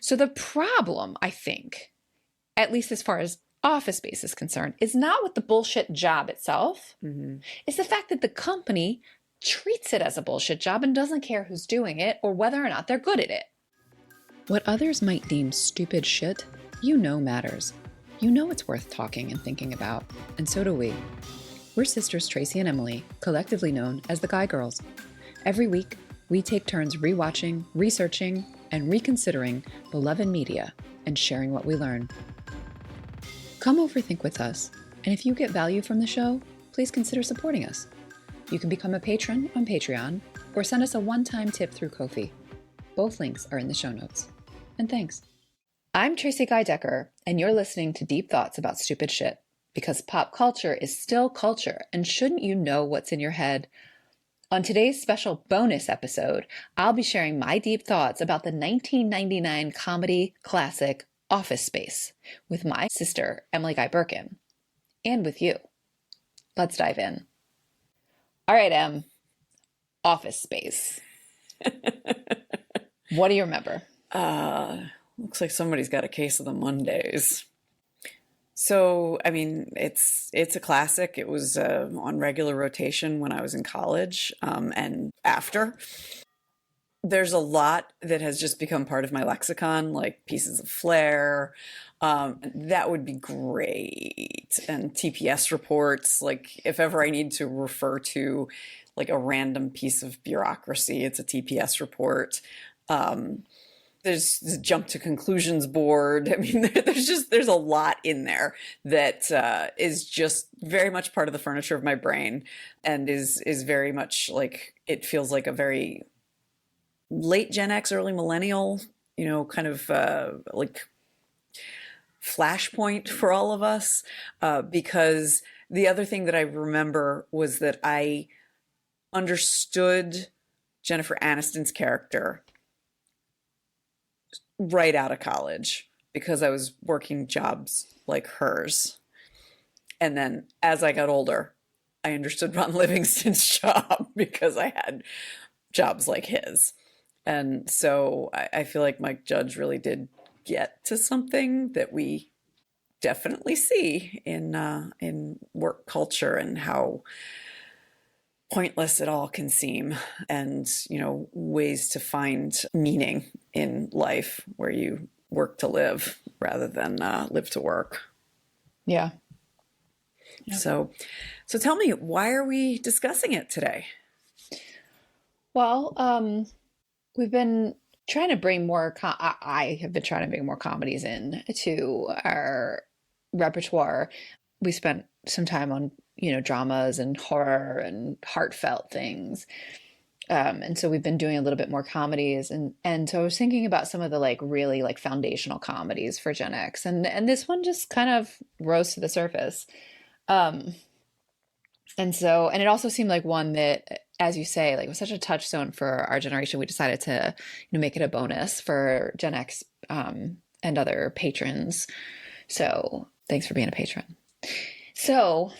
So the problem, I think, at least as far as Office Space is concerned, is not with the bullshit job itself. It's the fact that the company treats it as a bullshit job and doesn't care who's doing it or whether or not they're good at it. What others might deem stupid shit, you know matters. You know it's worth talking and thinking about, and so do we. We're sisters Tracie and Emily, collectively known as the Guy Girls. Every week, we take turns rewatching, researching, and reconsidering beloved media and sharing what we learn. Come overthink with us, and if you get value from the show, please consider supporting us. You can become a patron on Patreon or send us a one-time tip through Ko-fi. Both links are in the show notes. And thanks. I'm Tracie Guy Decker, and you're listening to Deep Thoughts About Stupid Shit, because pop culture is still culture, and shouldn't you know what's in your head? On today's special bonus episode, I'll be sharing my deep thoughts about the 1999 comedy classic Office Space with my sister, Emily Guy Birkin, and with you. Let's dive in. All right, Em. Office Space. What do you remember? Looks like somebody's got a case of the Mondays. So, I mean, it's a classic. It was on regular rotation when I was in college and after. There's a lot that has just become part of my lexicon, like pieces of flair. That would be great. And TPS reports, like if ever I need to refer to like a random piece of bureaucracy, it's a TPS report. There's the jump to conclusions board. I mean, there's a lot in there that is just very much part of the furniture of my brain, and is very much like, it feels like a very late Gen X, early millennial, kind of like flashpoint for all of us. Because the other thing that I remember was that I understood Jennifer Aniston's character right out of college because I was working jobs like hers. And then as I got older, I understood Ron Livingston's job because I had jobs like his. And so I feel like Mike Judge really did get to something that we definitely see in work culture and how pointless it all can seem, and ways to find meaning in life where you work to live rather than live to work. Yeah. Yep. So tell me, why are we discussing it today? Well, we've been trying to bring more I have been trying to bring more comedies in to our repertoire. We spent some time on dramas and horror and heartfelt things. And so we've been doing a little bit more comedies. And so I was thinking about some of the really foundational comedies for Gen X. And this one just kind of rose to the surface. And it also seemed like one that, as you say, was such a touchstone for our generation. We decided to make it a bonus for Gen X and other patrons. So thanks for being a patron. So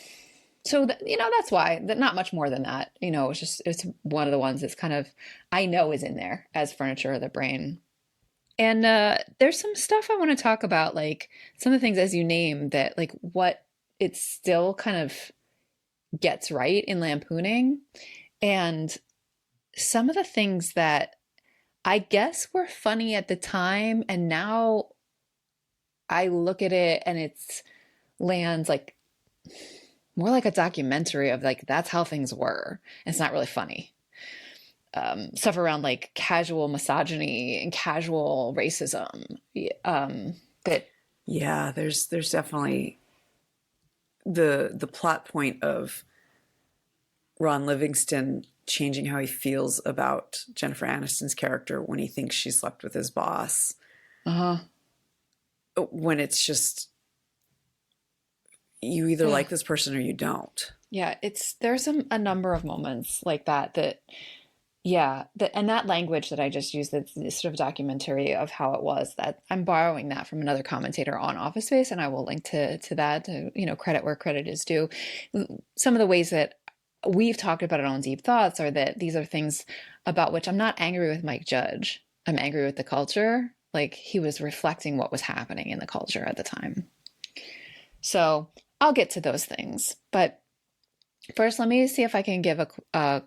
that's why, that not much more than that. It's one of the ones that's kind of, I know, is in there as furniture of the brain. And there's some stuff I want to talk about, like some of the things as you name that, like what it still kind of gets right in lampooning, and some of the things that I guess were funny at the time, and now I look at it and it's lands like more like a documentary of that's how things were. It's not really funny. Stuff around like casual misogyny and casual racism. There's definitely the plot point of Ron Livingston changing how he feels about Jennifer Aniston's character when he thinks she slept with his boss. When it's just, you either like this person or you don't. Yeah, there's a number of moments like that and that language that I just used, that's sort of documentary of how it was, that I'm borrowing that from another commentator on Office Space, and I will link to that, to credit where credit is due. Some of the ways that we've talked about it on Deep Thoughts are that these are things about which I'm not angry with Mike Judge. I'm angry with the culture Like he was reflecting what was happening in the culture at the time. So I'll get to those things. But first, let me see if I can give a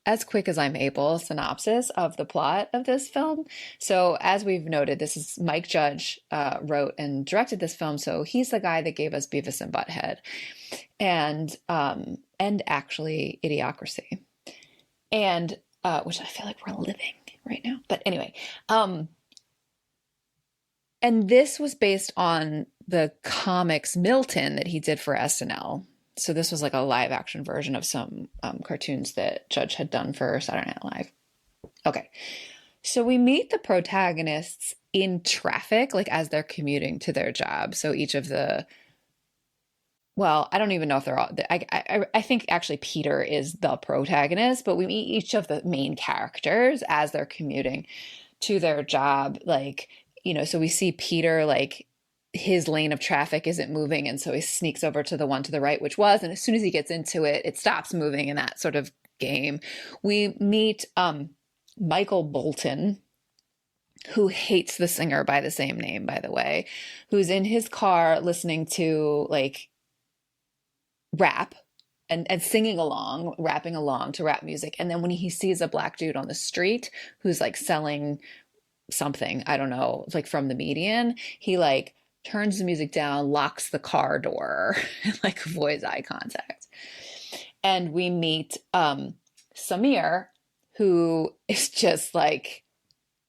as quick as I'm able, synopsis of the plot of this film. So, as we've noted, this is Mike Judge wrote and directed this film. So he's the guy that gave us Beavis and Butthead, and actually Idiocracy, and which I feel like we're living right now. But anyway, and this was based on the comics Milton that he did for SNL. So this was like a live action version of some cartoons that Judge had done for Saturday Night Live. Okay. So we meet the protagonists in traffic, like as they're commuting to their job. So each of the, well, I don't even know if they're all, I think actually Peter is the protagonist, but we meet each of the main characters as they're commuting to their job. Like, you know, so we see Peter, like, his lane of traffic isn't moving, and so he sneaks over to the one to the right, which was, and as soon as he gets into it, it stops moving in that sort of game. We meet Michael Bolton, who hates the singer by the same name, by the way, who's in his car listening to like rap and singing along, rapping along to rap music. And then when he sees a black dude on the street who's like selling something, I don't know, like from the median, he like turns the music down, locks the car door, and like avoids eye contact. And we meet Samir, who is just like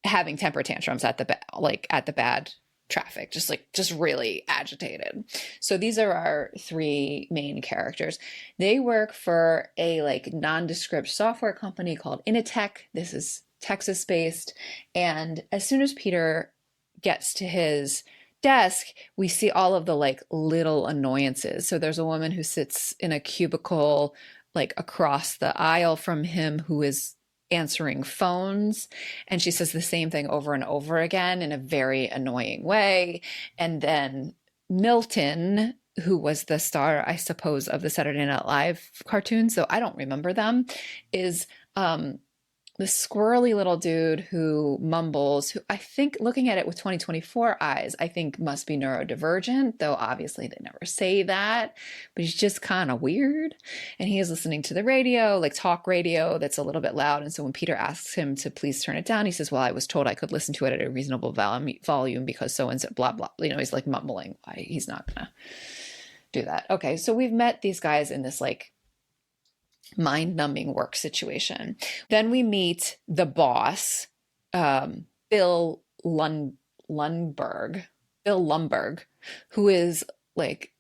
having temper tantrums at the bad traffic, just really agitated. So these are our three main characters. They work for a like nondescript software company called Initech. This is Texas based. And as soon as Peter gets to his desk, we see all of the like little annoyances. So there's a woman who sits in a cubicle like across the aisle from him who is answering phones, and she says the same thing over and over again in a very annoying way. And then Milton, who was the star, I suppose, of the Saturday Night Live cartoons, so I don't remember them, is the squirrely little dude who mumbles, who I think, looking at it with 2024 eyes, I think must be neurodivergent, though obviously they never say that, but he's just kind of weird. And he is listening to the radio, like talk radio, that's a little bit loud. And so when Peter asks him to please turn it down, he says, well, I was told I could listen to it at a reasonable volume because so-and-so, blah, blah. You know, he's like mumbling why he's not gonna do that. Okay, so we've met these guys in this like mind-numbing work situation. Then we meet the boss, Bill Lundberg, who is like,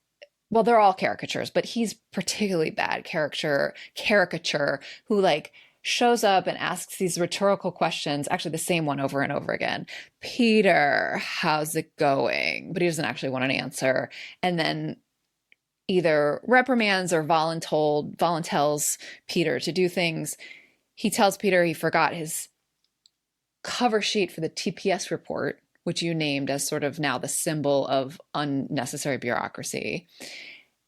well, they're all caricatures, but he's particularly bad caricature who like shows up and asks these rhetorical questions, actually the same one over and over again. Peter, how's it going? But he doesn't actually want an answer. And then either reprimands or voluntells Peter to do things. He tells Peter he forgot his cover sheet for the TPS report, which you named as sort of now the symbol of unnecessary bureaucracy.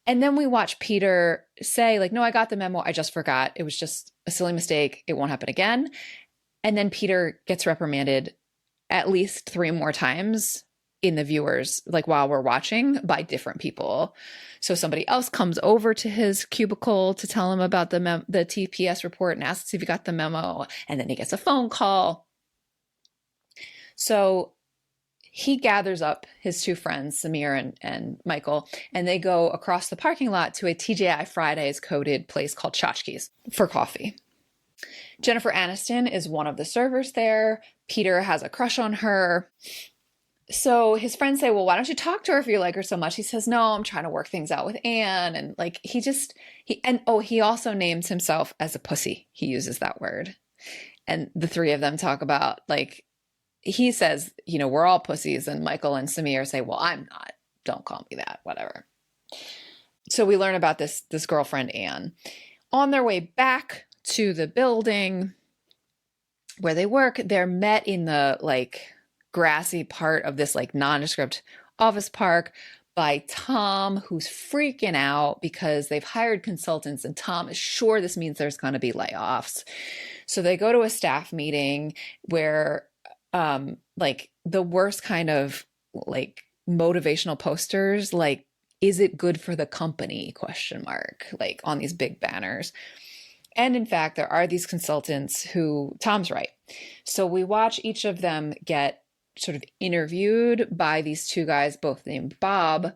And then we watch Peter say, like, no, I got the memo. I just forgot. It was just a silly mistake. It won't happen again. And then Peter gets reprimanded at least 3 more times in the viewers, like while we're watching, by different people. So somebody else comes over to his cubicle to tell him about the TPS report and asks if he got the memo. And then he gets a phone call. So he gathers up his 2 friends, Samir and Michael, and they go across the parking lot to a TGI Fridays coded place called Tchotchke's for coffee. Jennifer Aniston is one of the servers there. Peter has a crush on her. So his friends say, well, why don't you talk to her if you like her so much? He says, no, I'm trying to work things out with Anne. And like, he also names himself as a pussy. He uses that word. And the 3 of them talk about, like, he says, you know, we're all pussies. And Michael and Samir say, well, I'm not. Don't call me that, whatever. So we learn about this girlfriend, Anne. On their way back to the building where they work, they're met in the like grassy part of this like nondescript office park by Tom, who's freaking out because they've hired consultants and Tom is sure this means there's going to be layoffs. So they go to a staff meeting where like the worst kind of like motivational posters, like, is it good for the company, question mark, like on these big banners. And in fact, there are these consultants who, Tom's right. So we watch each of them get sort of interviewed by these two guys, both named Bob,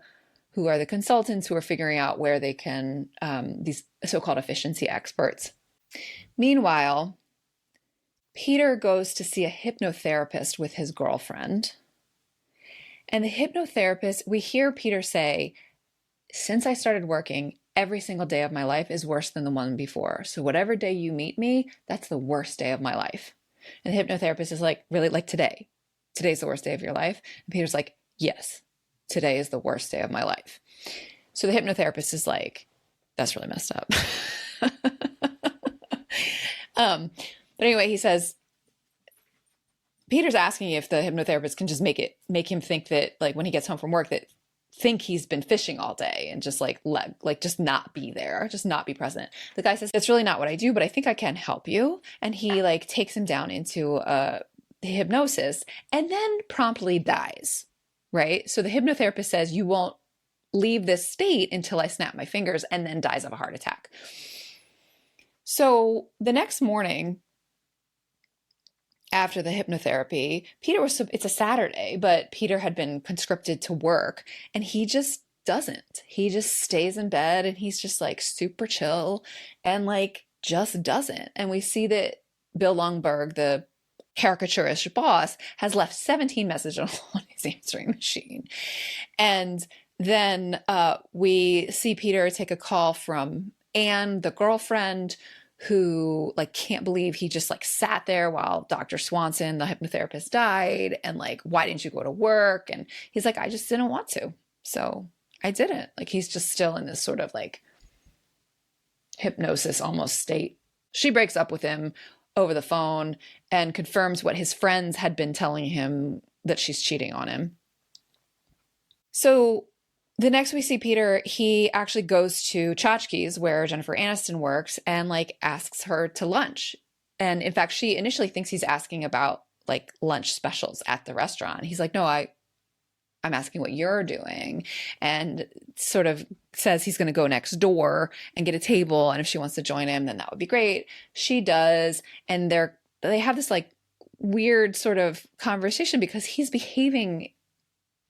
who are the consultants who are figuring out where they can, these so-called efficiency experts. Meanwhile, Peter goes to see a hypnotherapist with his girlfriend. And the hypnotherapist, we hear Peter say, since I started working, every single day of my life is worse than the one before. So whatever day you meet me, that's the worst day of my life. And the hypnotherapist is like, really, like today? Today's the worst day of your life? And Peter's like, yes, today is the worst day of my life. So the hypnotherapist is like, that's really messed up. But anyway, he says, Peter's asking if the hypnotherapist can just make him think that, like, when he gets home from work, that think he's been fishing all day and just like just not be there, just not be present. The guy says, it's really not what I do, but I think I can help you. And he like takes him down into hypnosis and then promptly dies, right? So the hypnotherapist says, you won't leave this state until I snap my fingers, and then dies of a heart attack. So the next morning, after the hypnotherapy, it's a Saturday, but Peter had been conscripted to work, and he just doesn't. He just stays in bed, and he's just like super chill and like just doesn't. And we see that Bill Lundberg, the caricaturish boss, has left 17 messages on his answering machine. And then we see Peter take a call from Anne, the girlfriend, who like can't believe he just like sat there while Dr. Swanson, the hypnotherapist, died, and like, why didn't you go to work? And he's like, I just didn't want to, so I didn't. Like, he's just still in this sort of like hypnosis almost state. She breaks up with him over the phone and confirms what his friends had been telling him, that she's cheating on him. So the next we see Peter, he actually goes to Tchotchke's, where Jennifer Aniston works, and like asks her to lunch. And in fact, she initially thinks he's asking about like lunch specials at the restaurant. He's like, no, I'm asking what you're doing, and sort of says he's going to go next door and get a table. And if she wants to join him, then that would be great. She does. And they have this like weird sort of conversation because he's behaving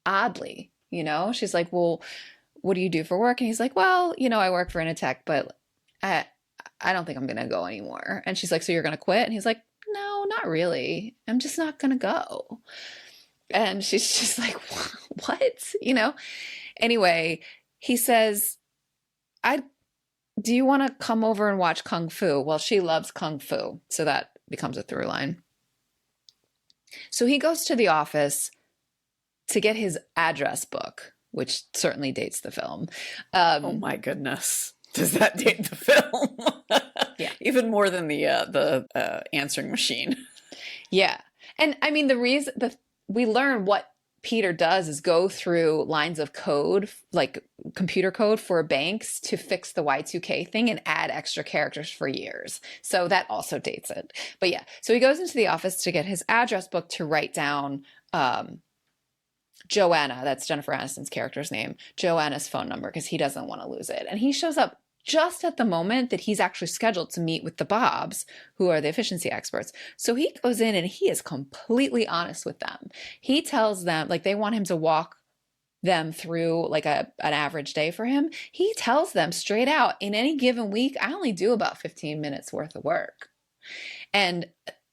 oddly. You know, she's like, well, what do you do for work? And he's like, well, I work for Initech, but I don't think I'm going to go anymore. And she's like, so you're going to quit? And he's like, no, not really. I'm just not going to go. And she's just like, what? Anyway, he says, do you want to come over and watch Kung Fu? Well, she loves Kung Fu. So that becomes a through line. So he goes to the office to get his address book, which certainly dates the film. Oh my goodness. Does that date the film? Yeah. Even more than the answering machine. Yeah. And I mean, we learn what Peter does is go through lines of code, like computer code for banks, to fix the Y2K thing and add extra characters for years. So that also dates it. But yeah, so he goes into the office to get his address book to write down Joanna, that's Jennifer Aniston's character's name, Joanna's phone number, because he doesn't want to lose it. And he shows up just at the moment that he's actually scheduled to meet with the Bobs, who are the efficiency experts. So he goes in and he is completely honest with them. He tells them, like, they want him to walk them through like an average day for him. He tells them straight out, in any given week, I only do about 15 minutes worth of work. And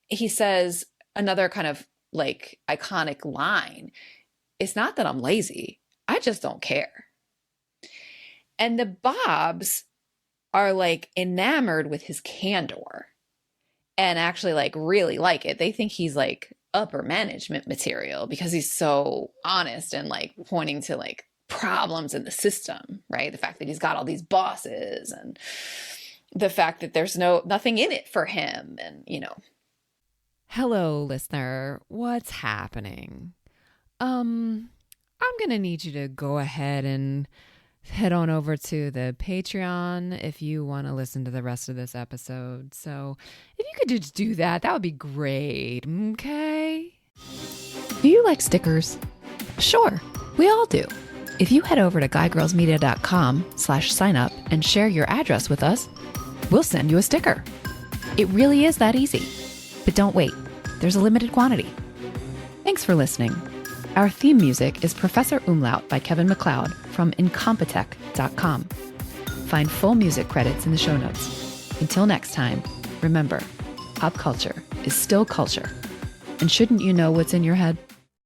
he says another kind of like iconic line, it's not that I'm lazy, I just don't care. And the Bobs are like enamored with his candor and actually like really like it. They think he's like upper management material because he's so honest and like pointing to like problems in the system, right? The fact that he's got all these bosses and the fact that there's nothing in it for him, and Hello, listener. What's happening? I'm going to need you to go ahead and head on over to the Patreon if you want to listen to the rest of this episode. So if you could just do that, that would be great. Okay? Do you like stickers? Sure, we all do. If you head over to guygirlsmedia.com/sign up and share your address with us, we'll send you a sticker. It really is that easy. But don't wait, there's a limited quantity. Thanks for listening. Our theme music is Professor Umlaut by Kevin MacLeod from incompetech.com. Find full music credits in the show notes. Until next time, remember, pop culture is still culture. And shouldn't you know what's in your head?